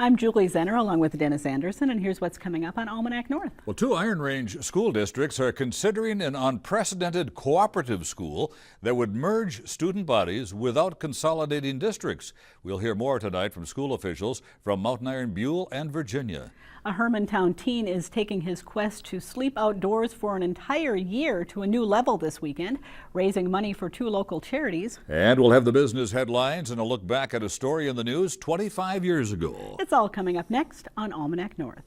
I'm Julie Zenner along with Dennis Anderson, and here's what's coming up on Almanac North. Well, two Iron Range school districts are considering an unprecedented cooperative school that would merge student bodies without consolidating districts. We'll hear more tonight from school officials from Iron-Buhl and Virginia. A Hermantown teen is taking his quest to sleep outdoors for an entire year to a new level this weekend, raising money for two local charities. And we'll have the business headlines and a look back at a story in the news 25 years ago. It's all coming up next on Almanac North.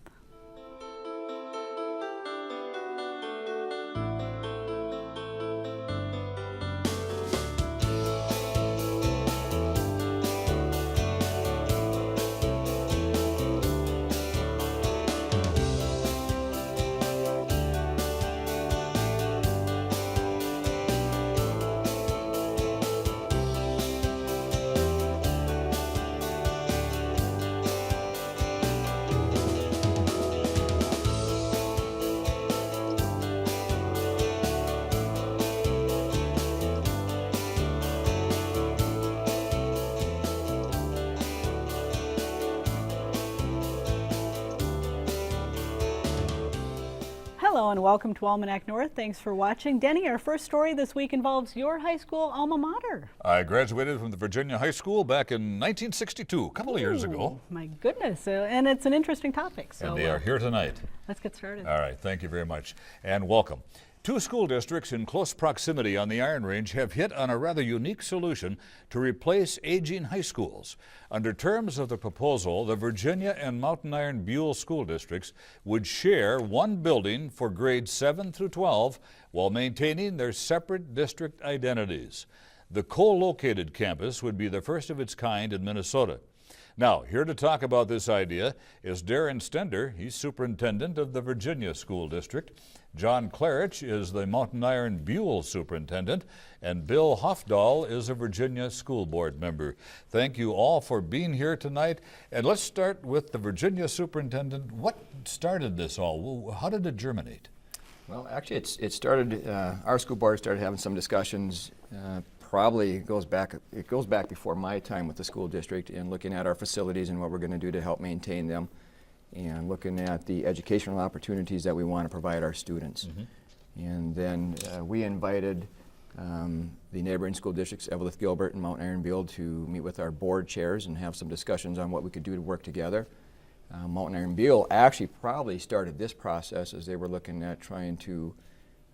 Hello and welcome to Almanac North. Thanks for watching. Denny, our first story this week involves your high school alma mater. I graduated from the Virginia High School back in 1962, a couple of years ago. My goodness, and it's an interesting topic. So, and they are here tonight. Let's get started. All right, thank you very much, and welcome. Two school districts in close proximity on the Iron Range have hit on a rather unique solution to replace aging high schools. Under terms of the proposal, the Virginia and Iron-Buhl school districts would share one building for grades 7 through 12 while maintaining their separate district identities. The co-located campus would be the first of its kind in Minnesota. Now, here to talk about this idea is Deron Stender. He's superintendent of the Virginia School District. John Klarich is the Iron-Buhl superintendent, and Bill Hafdahl is a Virginia School Board member. Thank you all for being here tonight. And let's start with the Virginia superintendent. What started this all? How did it germinate? Well, actually, it started, our school board started having some discussions. Probably it goes back before my time with the school district, and looking at our facilities and what we're going to do to help maintain them, and looking at the educational opportunities that we want to provide our students. And then we invited the neighboring school districts, Evelyn, Gilbert, and Iron-Buhl, to meet with our board chairs and have some discussions on what we could do to work together. Iron-Buhl actually probably started this process as they were looking at trying to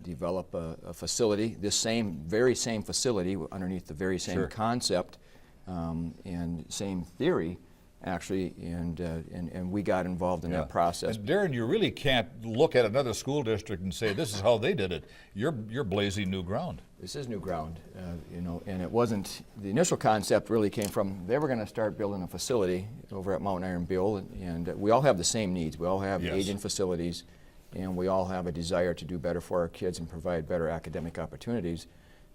develop a facility, this very same facility underneath the very same concept and same theory, actually, and we got involved in that process. And Deron, you really can't look at another school district and say this is how they did it. You're blazing new ground. This is new ground, you know, and it wasn't, the initial concept really came from, they were going to start building a facility over at Iron-Buhl, and we all have the same needs. We all have aging facilities, and we all have a desire to do better for our kids and provide better academic opportunities.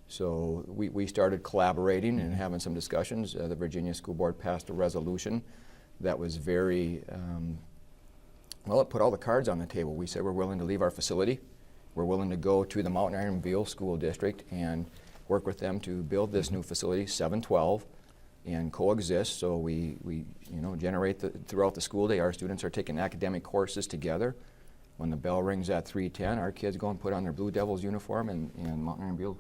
So we started collaborating and having some discussions. The Virginia School Board passed a resolution that was very, well, it put all the cards on the table. We said we're willing to leave our facility. We're willing to go to the Iron-Buhl School District and work with them to build this new facility, 712, and coexist. So we generate throughout the school day. Our students are taking academic courses together. When the bell rings at 3:10, our kids go and put on their Blue Devils uniform, and Iron-Buhl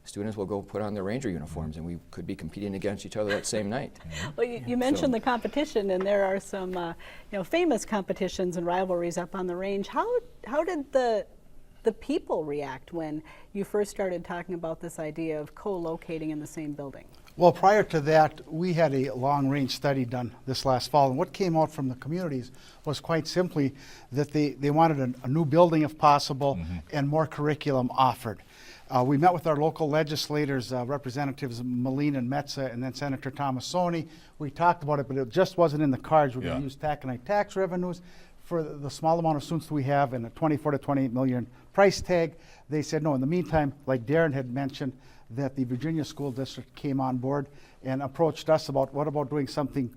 students will go put on their Ranger uniforms, and we could be competing against each other that same night. Well, you mentioned the competition, and there are some famous competitions and rivalries up on the range. How did the people react when you first started talking about this idea of co-locating in the same building? Well, prior to that, we had a long-range study done this last fall, and what came out from the communities was quite simply that they wanted a new building if possible and more curriculum offered. We met with our local legislators, Representatives Moline and Metza, and then Senator Tomasoni. We talked about it, but it just wasn't in the cards. We're going to use taconite tax revenues for the small amount of students we have and a 24 to 28 million price tag. They said no. In the meantime, like Deron had mentioned, that the Virginia School District came on board and approached us about what about doing something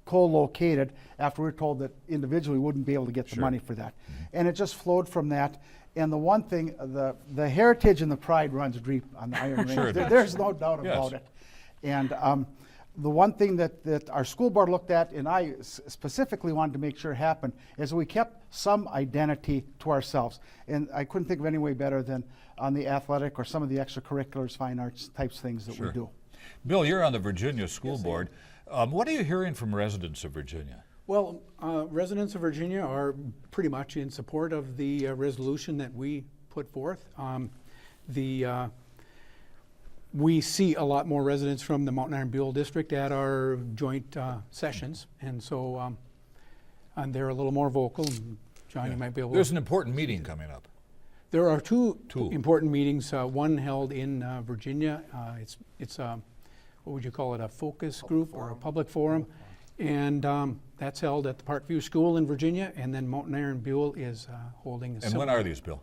co-located after we were told that individually we wouldn't be able to get the money for that. And it just flowed from that. And the one thing, the heritage and the pride runs deep on the Iron Range. There's no doubt about it. And the one thing that our school board looked at, and I specifically wanted to make sure happened, is we kept some identity to ourselves. And I couldn't think of any way better than on the athletic or some of the extracurriculars, fine arts types things that we do. Bill, you're on the Virginia School Board. What are you hearing from residents of Virginia? Well, residents of Virginia are pretty much in support of the resolution that we put forth. We see a lot more residents from the Mountain Iron-Buhl district at our joint sessions, and so and they're a little more vocal. John, you might be able to... There's an important meeting coming up. There are two important meetings, one held in Virginia. It's what would you call it, a focus group or a public forum? And that's held at the Parkview School in Virginia, and then Mountain Iron-Buhl is holding a And when are these, Bill?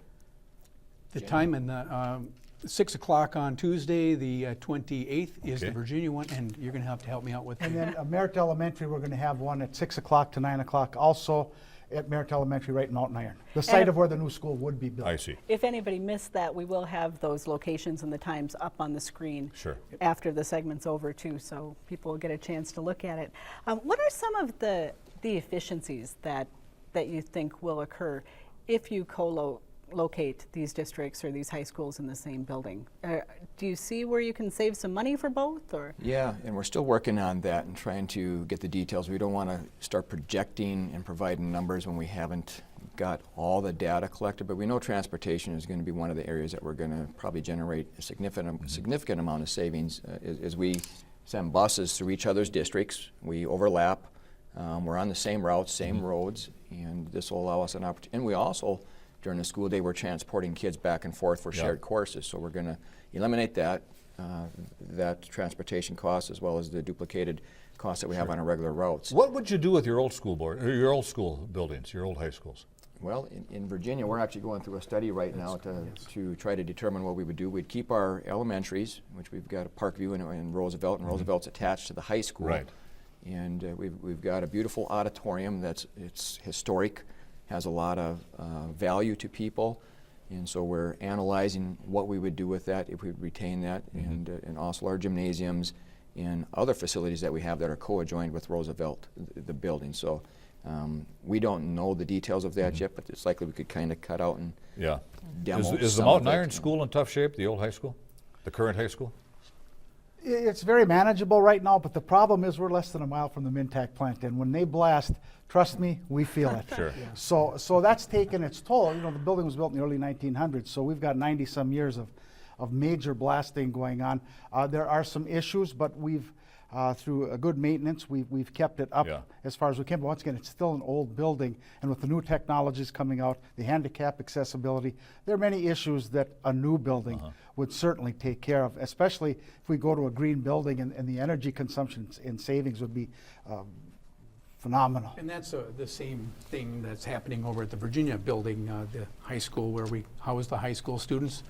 The time and the 6 o'clock on Tuesday, the 28th is the Virginia one, and you're going to have to help me out with And the... then at Merritt Elementary, we're going to have one at 6 o'clock to 9 o'clock, also at Merritt Elementary right in Mountain Iron, the site of where the new school would be built. I see. If anybody missed that, we will have those locations and the times up on the screen after the segment's over too, so people will get a chance to look at it. What are some of the efficiencies that you think will occur if you locate these districts or these high schools in the same building? Do you see where you can save some money for both? Or? Yeah, and we're still working on that and trying to get the details. We don't want to start projecting and providing numbers when we haven't got all the data collected, but we know transportation is going to be one of the areas that we're going to probably generate a significant amount of savings as we send buses through each other's districts. We overlap. We're on the same routes, same roads, and this will allow us an opportunity. And we also, during the school day, we're transporting kids back and forth for shared courses. So we're going to eliminate that transportation cost as well as the duplicated costs that we have on our regular routes. What would you do with your old school board, or your old school buildings, your old high schools? Well, in Virginia, we're actually going through a study right now to try to determine what we would do. We'd keep our elementaries, which we've got a Parkview and Roosevelt, and Roosevelt's attached to the high school. Right. And we've got a beautiful auditorium it's historic, has a lot of value to people, and so we're analyzing what we would do with that if we retain that, and also our gymnasiums and other facilities that we have that are co-adjoined with Roosevelt, the building. So we don't know the details of that yet, but it's likely we could kind of cut out and demo. Is the Mountain Iron School in tough shape, the old high school, the current high school? It's very manageable right now, but the problem is we're less than a mile from the Mintac plant, and when they blast, trust me, we feel it. Sure. So that's taken its toll. You know, the building was built in the early 1900s, so we've got 90-some years of major blasting going on. There are some issues, but we've, through a good maintenance, we've kept it up as far as we can. But once again, it's still an old building, and with the new technologies coming out, the handicap accessibility, there are many issues that a new building would certainly take care of, especially if we go to a green building, and the energy consumption and savings would be phenomenal. And that's the same thing that's happening over at the Virginia building, the high school where we house the high school students.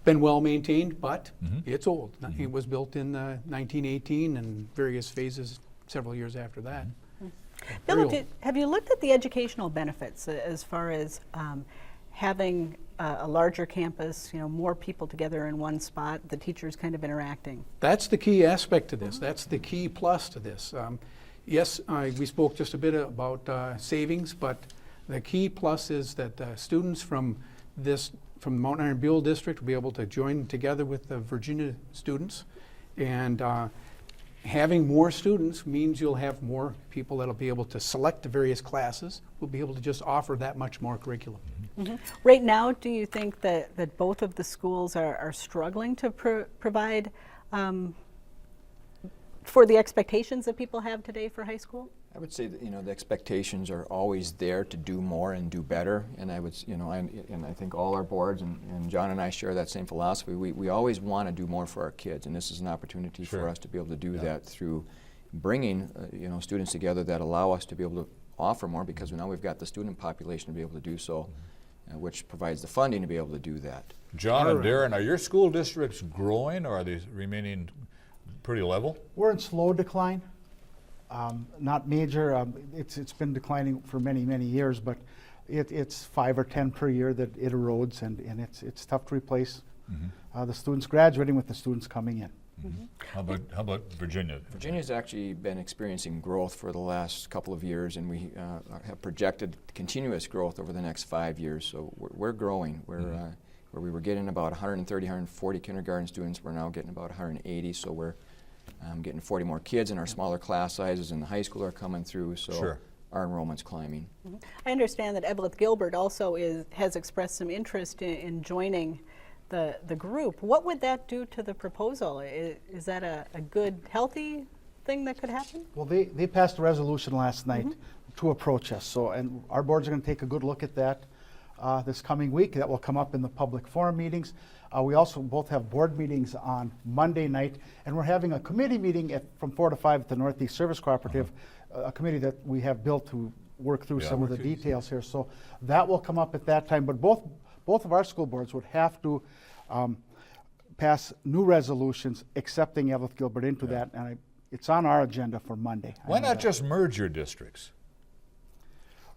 Been well maintained, but it's old. It was built in 1918 and various phases several years after that. Bill, have you looked at the educational benefits as far as having a larger campus, you know, more people together in one spot, the teachers kind of interacting? That's the key aspect to this. That's the key plus to this. Yes, we spoke just a bit about savings, but the key plus is that students from the Mountain Iron-Buhl district will be able to join together with the Virginia students, and having more students means you'll have more people that'll be able to select the various classes. We'll be able to just offer that much more curriculum. Right now, do you think that both of the schools are struggling to provide for the expectations that people have today for high school? I would say that, you know, the expectations are always there to do more and do better, and I would, you know, and I think all our boards and John and I share that same philosophy. We always want to do more for our kids, and this is an opportunity for us to be able to do that through bringing you know, students together that allow us to be able to offer more, because now we've got the student population to be able to do so, which provides the funding to be able to do that. John and Deron, are your school districts growing, or are they remaining pretty level? We're in slow decline. Not major. It's been declining for many, many years, but it's 5 or 10 per year that it erodes, and it's tough to replace the students graduating with the students coming in. How about Virginia? Virginia's actually been experiencing growth for the last couple of years, and we have projected continuous growth over the next 5 years. So we're growing. Where we were getting about 130, 140 kindergarten students, we're now getting about 180. So we're getting 40 more kids in our smaller class sizes, and the high school are coming through. So our enrollment's climbing. I understand that Evelyn Gilbert also has expressed some interest in joining the group. What would that do to the proposal? Is that a good, healthy thing that could happen? Well, they passed a resolution last night to approach us. So, and our boards are going to take a good look at that this coming week. That will come up in the public forum meetings. We also both have board meetings on Monday night, and we're having a committee meeting from 4 to 5 at the Northeast Service Cooperative, a committee that we have built to work through some of the details here. So that will come up at that time. But both of our school boards would have to pass new resolutions accepting Evelyn Gilbert into that, and it's on our agenda for Monday. Why not just merge your districts?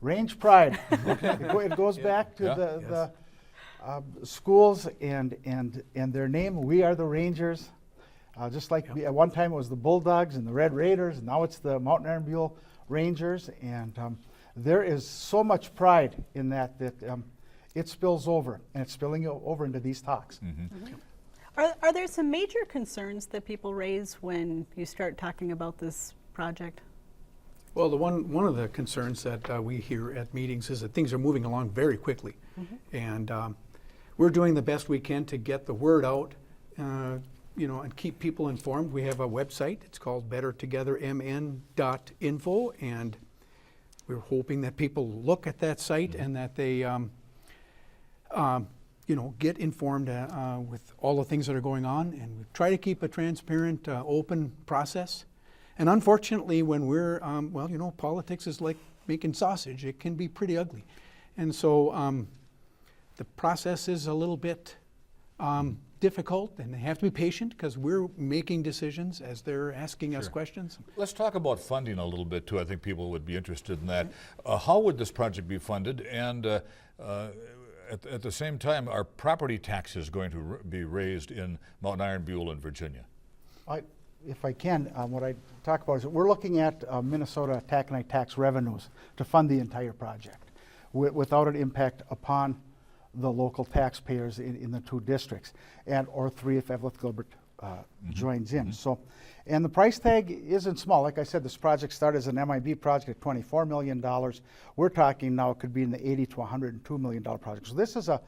Range pride. It goes back to the schools and their name. We are the Rangers. Just like at one time it was the Bulldogs and the Red Raiders, and now it's the Mountain Iron-Buhl Rangers. And there is so much pride in that it spills over, and it's spilling over into these talks. Are there some major concerns that people raise when you start talking about this project? Well, one of the concerns that we hear at meetings is that things are moving along very quickly. And we're doing the best we can to get the word out, and keep people informed. We have a website. It's called bettertogethermn.info, and we're hoping that people look at that site and that they get informed with all the things that are going on, and we try to keep a transparent, open process. And unfortunately, when we're, politics is like making sausage. It can be pretty ugly. And so the process is a little bit difficult, and they have to be patient because we're making decisions as they're asking us questions. Let's talk about funding a little bit, too. I think people would be interested in that. How would this project be funded? And at the same time, are property taxes going to be raised in Mountain Iron-Buhl and Virginia? If I can, what I talk about is that we're looking at Minnesota taconite tax revenues to fund the entire project without an impact upon the local taxpayers in the two districts, or three if Evelyn Gilbert joins in. So, and the price tag isn't small. Like I said, this project started as an MIB project at $24 million. We're talking now it could be in the $80 to $102 million project. So this is a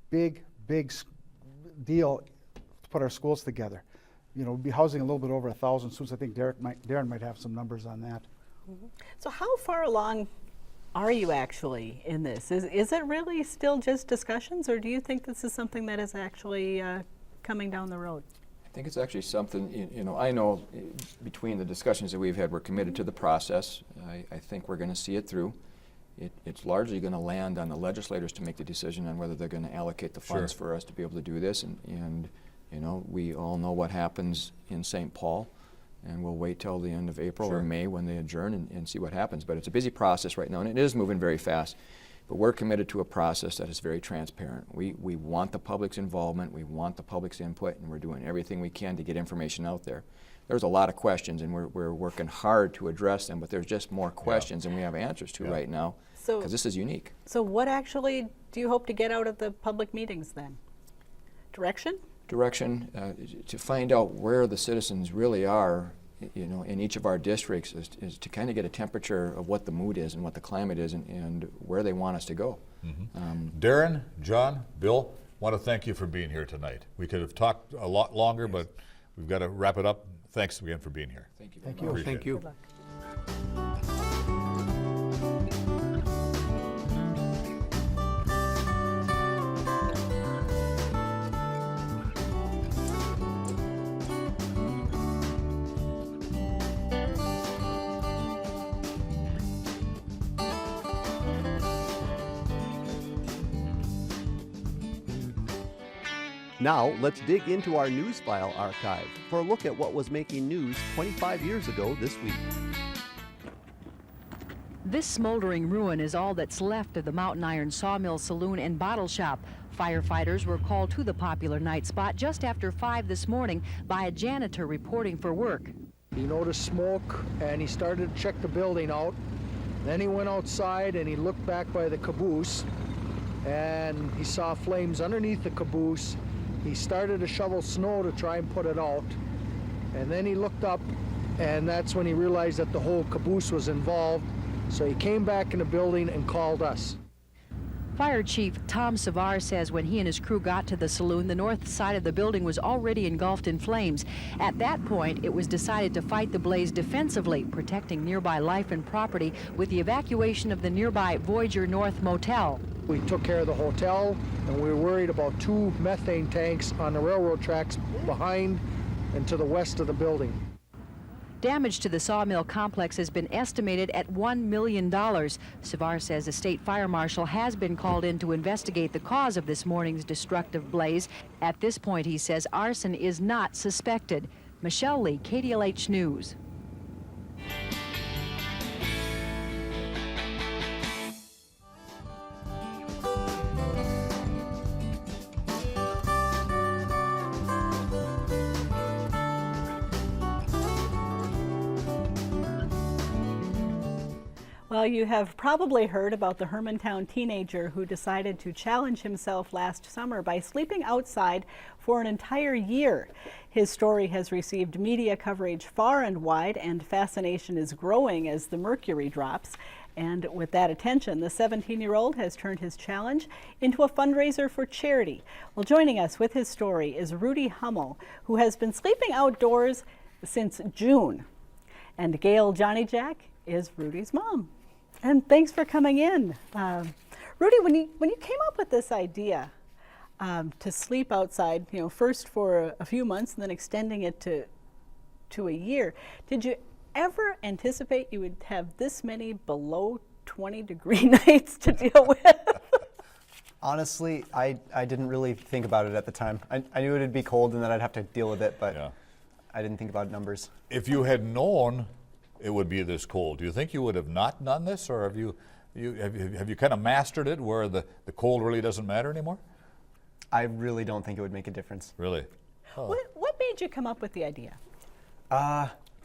big deal to put our schools together. We'll be housing a little bit over 1,000 students. I think Deron might have some numbers on that. So how far along are you actually in this? Is it really still just discussions, or do you think this is something that is actually coming down the road? I think it's actually something, I know between the discussions that we've had, we're committed to the process. I think we're going to see it through. It's largely going to land on the legislators to make the decision on whether they're going to allocate the funds for us to be able to do this. And we all know what happens in St. Paul, and we'll wait till the end of April or May when they adjourn and see what happens. But it's a busy process right now, and it is moving very fast. But we're committed to a process that is very transparent. We want the public's involvement, we want the public's input, and we're doing everything we can to get information out there. There's a lot of questions, and we're working hard to address them, but there's just more questions than we have answers to right now, because this is unique. So what actually do you hope to get out of the public meetings then? Direction? Direction to find out where the citizens really are, in each of our districts, is to kind of get a temperature of what the mood is and what the climate is and where they want us to go. Deron, John, Bill, want to thank you for being here tonight. We could have talked a lot longer, but we've got to wrap it up. Thanks again for being here. Thank you. Thank you. Appreciate Thank you. Good luck. Now, let's dig into our news file archive for a look at what was making news 25 years ago this week. This smoldering ruin is all that's left of the Mountain Iron Sawmill Saloon and Bottle Shop, Firefighters were called to the popular night spot just after 5 this morning by a janitor reporting for work. He noticed smoke and he started to check the building out. Then he went outside and he looked back by the caboose and he saw flames underneath the caboose. He started to shovel snow to try and put it out. And then he looked up and that's when he realized that the whole caboose was involved. So he came back in the building and called us. Fire Chief Tom Savar says when he and his crew got to the saloon, the north side of the building was already engulfed in flames. At that point, it was decided to fight the blaze defensively, protecting nearby life and property with the evacuation of the nearby Voyager North Motel. We took care of the hotel and we were worried about 2 methane tanks on the railroad tracks behind and to the west of the building. Damage to the sawmill complex has been estimated at $1 million. Savar says the state fire marshal has been called in to investigate the cause of this morning's destructive blaze. At this point, he says arson is not suspected. Michelle Lee, KDLH News. Well, you have probably heard about the Hermantown teenager who decided to challenge himself last summer by sleeping outside for an entire year. His story has received media coverage far and wide, and fascination is growing as the mercury drops. And with that attention, the 17-year-old has turned his challenge into a fundraiser for charity. Well, joining us with his story is Rudy Hummel, who has been sleeping outdoors since June. And Gail Johnejack is Rudy's mom. And thanks for coming in. Rudy, when you came up with this idea to sleep outside, first for a few months and then extending it to a year, did you ever anticipate you would have this many below 20-degree nights to deal with? Honestly, I didn't really think about it at the time. I knew it'd be cold and that I'd have to deal with it, but yeah. I didn't think about numbers. If you had known it would be this cold, do you think you would have not done this, or have you kind of mastered it where the cold really doesn't matter anymore? I really don't think it would make a difference. Really? Oh. What made you come up with the idea?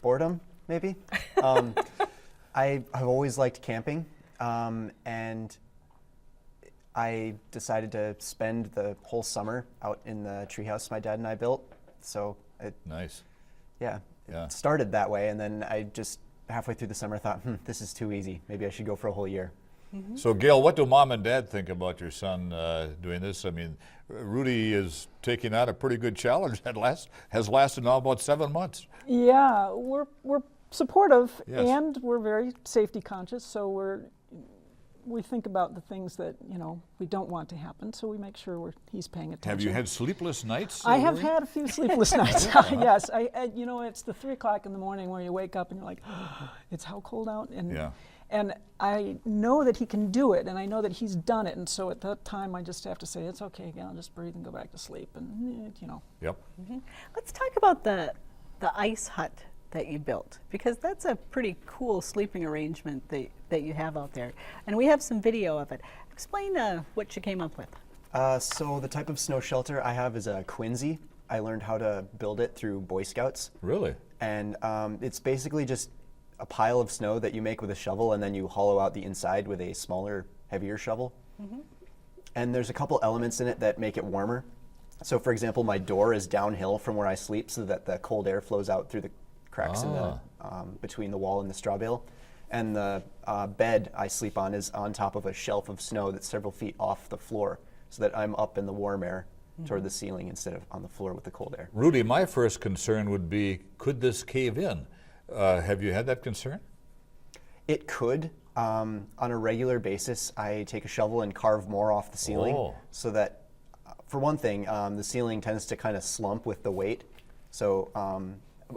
Boredom, maybe. I have always liked camping, and I decided to spend the whole summer out in the treehouse my dad and I built. So nice. Yeah, it started that way, and then I just halfway through the summer thought, this is too easy. Maybe I should go for a whole year. Mm-hmm. So Gail, what do mom and dad think about your son doing this? I mean, Rudy is taking out a pretty good challenge that has lasted now about 7 months. Yeah, we're supportive, yes. And we're very safety conscious, so we think about the things that we don't want to happen, so we make sure he's paying attention. Have you had sleepless nights? I have had a few sleepless nights. Yes, it's the 3 o'clock in the morning where you wake up and you're like, it's how cold out, and I know that he can do it, and I know that he's done it, and so at that time I just have to say, it's okay, Gail, just breathe and go back to sleep, and Yep. Mm-hmm. Let's talk about the ice hut that you built, because that's a pretty cool sleeping arrangement that you have out there. And we have some video of it. Explain what you came up with. So the type of snow shelter I have is a Quincy. I learned how to build it through Boy Scouts. Really? And it's basically just a pile of snow that you make with a shovel, and then you hollow out the inside with a smaller, heavier shovel. Mm-hmm. And there's a couple elements in it that make it warmer. So for example, my door is downhill from where I sleep so that the cold air flows out through the cracks in the, between the wall and the straw bale. And the bed I sleep on is on top of a shelf of snow that's several feet off the floor, so that I'm up in the warm air toward the ceiling instead of on the floor with the cold air. Rudy, my first concern would be, could this cave in? Have you had that concern? It could. On a regular basis, I take a shovel and carve more off the ceiling, so that, for one thing, the ceiling tends to kind of slump with the weight. So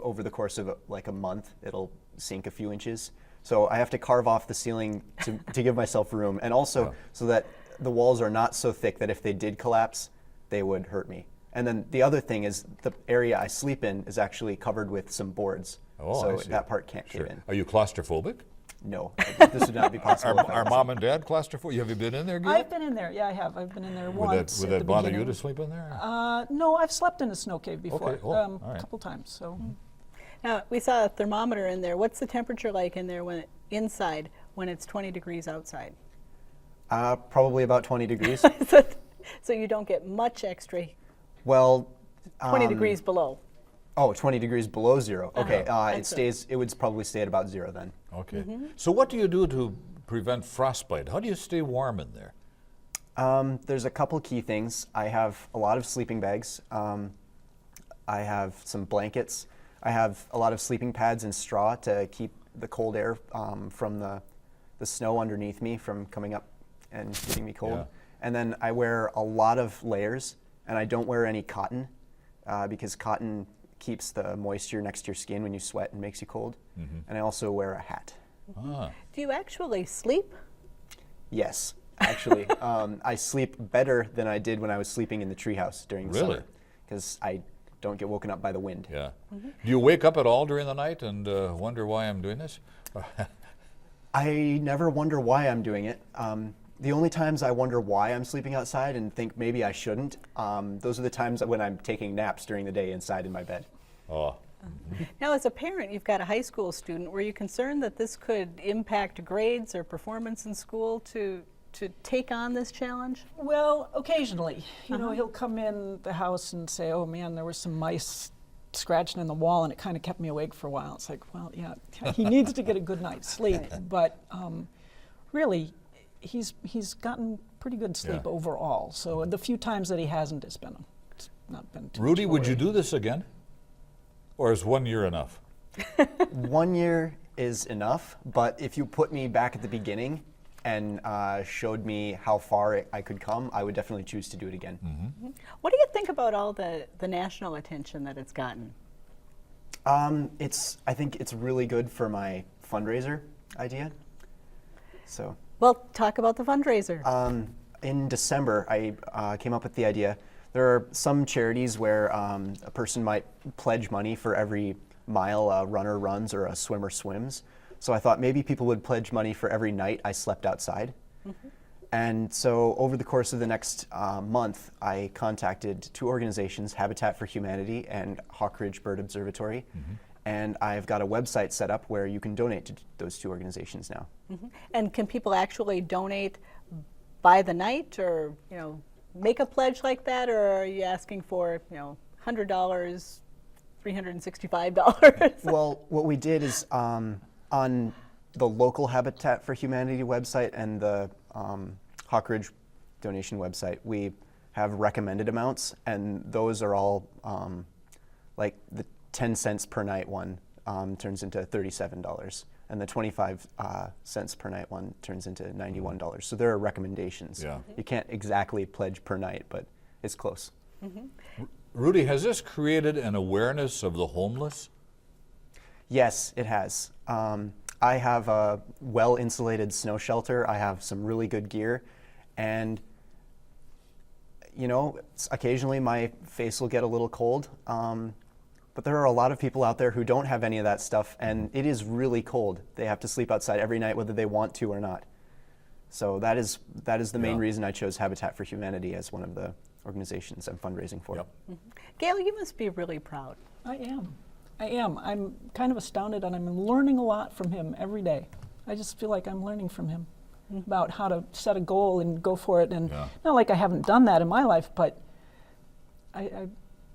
over the course of like a month, it'll sink a few inches. So I have to carve off the ceiling to give myself room, and also so that the walls are not so thick that if they did collapse, they would hurt me. And then the other thing is the area I sleep in is actually covered with some boards, so that part can't cave in. Are you claustrophobic? no, this would not be possible. Are mom and dad claustrophobic? Have you been in there, Gail? I've been in there. Yeah, I have. I've been in there once. Would at that the bother you beginning. to sleep in there? No, I've slept in a snow cave before, Okay. Oh, all right. a couple times. So. Now, we saw a thermometer in there. What's the temperature like in there inside when it's 20 degrees outside? Probably about 20 degrees. So you don't get much extra. Well, 20 degrees below. Oh, 20 degrees below zero. Okay, That's it would probably stay at about zero then. Okay. So what do you do to prevent frostbite? How do you stay warm in there? There's a couple key things. I have a lot of sleeping bags. I have some blankets. I have a lot of sleeping pads and straw to keep the cold air from the snow underneath me from coming up and getting me cold. Yeah. And then I wear a lot of layers, and I don't wear any cotton because cotton keeps the moisture next to your skin when you sweat and makes you cold. And I also wear a hat. Do you actually sleep? Yes, actually. I sleep better than I did when I was sleeping in the treehouse during the summer. Because I don't get woken up by the wind. Yeah. Do you wake up at all during the night and wonder why I'm doing this? I never wonder why I'm doing it. The only times I wonder why I'm sleeping outside and think maybe I shouldn't, those are the times when I'm taking naps during the day inside in my bed. Oh. Now, as a parent, you've got a high school student. Were you concerned that this could impact grades or performance in school to take on this challenge? Well, occasionally. You know, he'll come in the house and say, oh man, there was some mice scratching in the wall and it kind of kept me awake for a while. It's like, well, yeah, he needs to get a good night's sleep. But really, he's gotten pretty good sleep overall. So the few times that he hasn't, it's not been too Rudy, much would you worry. do this again? Or is 1 year enough? 1 year is enough, but if you put me back at the beginning and showed me how far I could come, I would definitely choose to do it again. What do you think about all the national attention that it's gotten? I think it's really good for my fundraiser idea. So. Well, talk about the fundraiser. In December, I came up with the idea. There are some charities where a person might pledge money for every mile a runner runs or a swimmer swims. So I thought maybe people would pledge money for every night I slept outside. And so over the course of the next month, I contacted two organizations, Habitat for Humanity and Hawk Ridge Bird Observatory. And I've got a website set up where you can donate to those two organizations now. And can people actually donate by the night, or make a pledge like that, or are you asking for $100, $365? Well, what we did is on the local Habitat for Humanity website and the Hawk Ridge donation website, we have recommended amounts, and those are all like the 10 cents per night one turns into $37, and the 25 cents per night one turns into $91. So there are recommendations. You can't exactly pledge per night, but it's close. Rudy, has this created an awareness of the homeless? Yes, it has. I have a well-insulated snow shelter. I have some really good gear, and occasionally my face will get a little cold. But there are a lot of people out there who don't have any of that stuff, and it is really cold. They have to sleep outside every night whether they want to or not. So that is the main reason I chose Habitat for Humanity as one of the organizations I'm fundraising for. Gail, you must be really proud. I am. I'm kind of astounded, and I'm learning a lot from him every day. I just feel like I'm learning from him about how to set a goal and go for it. And not like I haven't done that in my life, but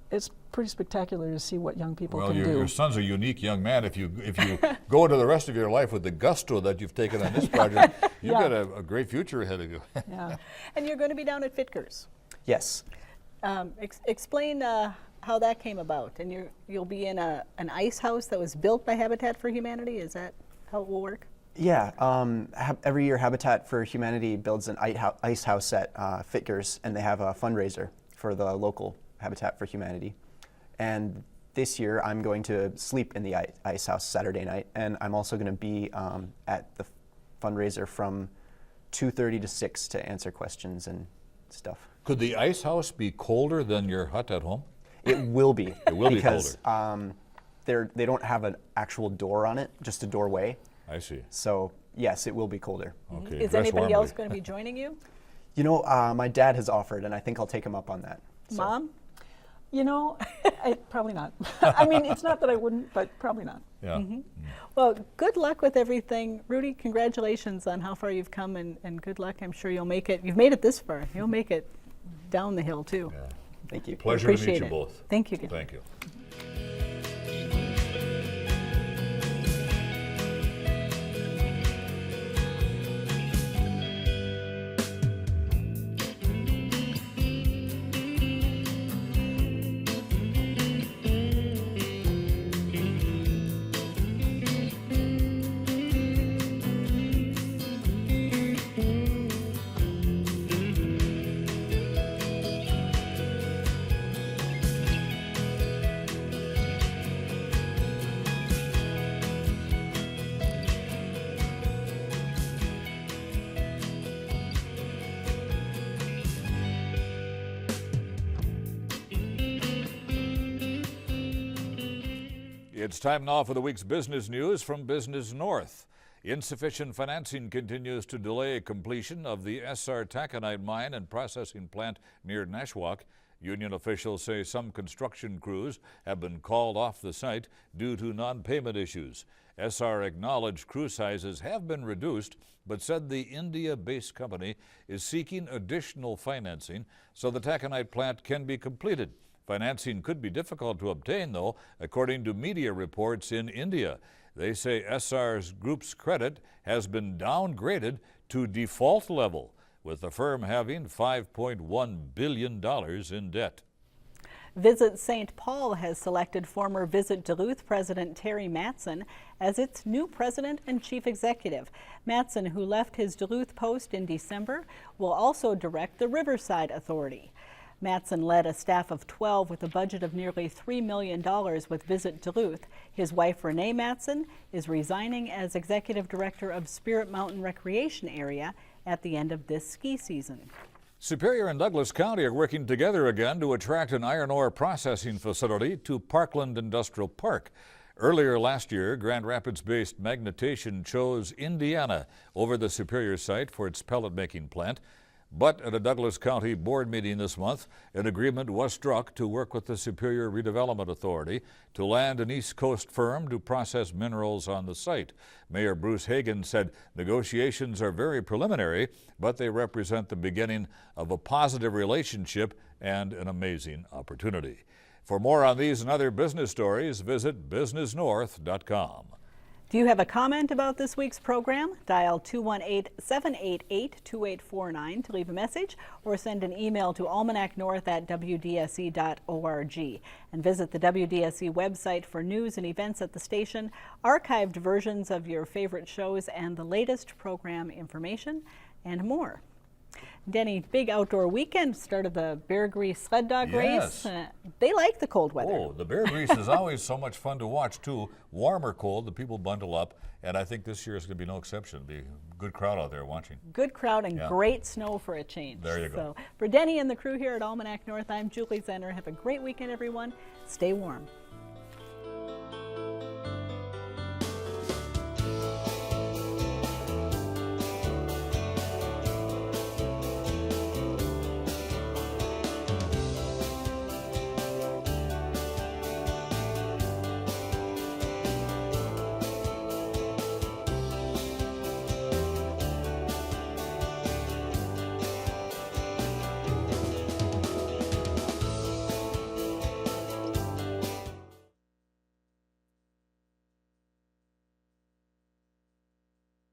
it's pretty spectacular to see what young people can do. Well, your son's a unique young man. If you go into the rest of your life with the gusto that you've taken on this project, you've got a great future ahead of you. And you're going to be down at Fitger's. Yes. Explain how that came about. And you'll be in an ice house that was built by Habitat for Humanity. Is that how it will work? Yeah. Every year, Habitat for Humanity builds an ice house at Fitger's, and they have a fundraiser for the local Habitat for Humanity. And this year, I'm going to sleep in the ice house Saturday night, and I'm also going to be at the fundraiser from 2:30 to 6 to answer questions and stuff. Could the ice house be colder than your hut at home? It will be. It will because, be colder. they don't have an actual door on it, just a doorway. I see. So yes, it will be colder. Okay. Is dress anybody warmly. else going to be joining you? You know, my dad has offered, and I think I'll take him up on that. So. Mom? You know, probably not. I mean, it's not that I wouldn't, but probably not. Yeah. Well, good luck with everything. Rudy, congratulations on how far you've come, and good luck. I'm sure you'll make it. You've made it this far. You'll make it down the hill, too. Yeah. Thank you. Pleasure to meet Appreciate you it. both. Thank you. Thank you. It's time now for the week's business news from Business North. Insufficient financing continues to delay completion of the SR taconite mine and processing plant near Nashwauk. Union officials say some construction crews have been called off the site due to non-payment issues. SR acknowledged crew sizes have been reduced, but said the India-based company is seeking additional financing so the taconite plant can be completed. Financing could be difficult to obtain, though, according to media reports in India. They say SR's group's credit has been downgraded to default level, with the firm having $5.1 billion in debt. Visit St. Paul has selected former Visit Duluth President Terry Matson as its new president and chief executive. Matson, who left his Duluth post in December, will also direct the Riverside Authority. Matson led a staff of 12 with a budget of nearly $3 million with Visit Duluth. His wife, Renee Matson, is resigning as executive director of Spirit Mountain Recreation Area at the end of this ski season. Superior and Douglas County are working together again to attract an iron ore processing facility to Parkland Industrial Park. Earlier last year, Grand Rapids-based Magnetation chose Indiana over the Superior site for its pellet-making plant. But at a Douglas County board meeting this month, an agreement was struck to work with the Superior Redevelopment Authority to land an East Coast firm to process minerals on the site. Mayor Bruce Hagan said negotiations are very preliminary, but they represent the beginning of a positive relationship and an amazing opportunity. For more on these and other business stories, visit businessnorth.com. Do you have a comment about this week's program? Dial 218-788-2849 to leave a message or send an email to almanacnorth@wdse.org. And visit the WDSE website for news and events at the station, archived versions of your favorite shows, and the latest program information and more. Denny, big outdoor weekend, started the Bear Grease sled dog race. They like the cold weather. Oh, the Bear Grease is always so much fun to watch, too. Warm or cold, the people bundle up, and I think this year is going to be no exception. It'll be a good crowd out there watching. Good crowd and great snow for a change. There you go. So, for Denny and the crew here at Almanac North, I'm Julie Zenner. Have a great weekend, everyone. Stay warm.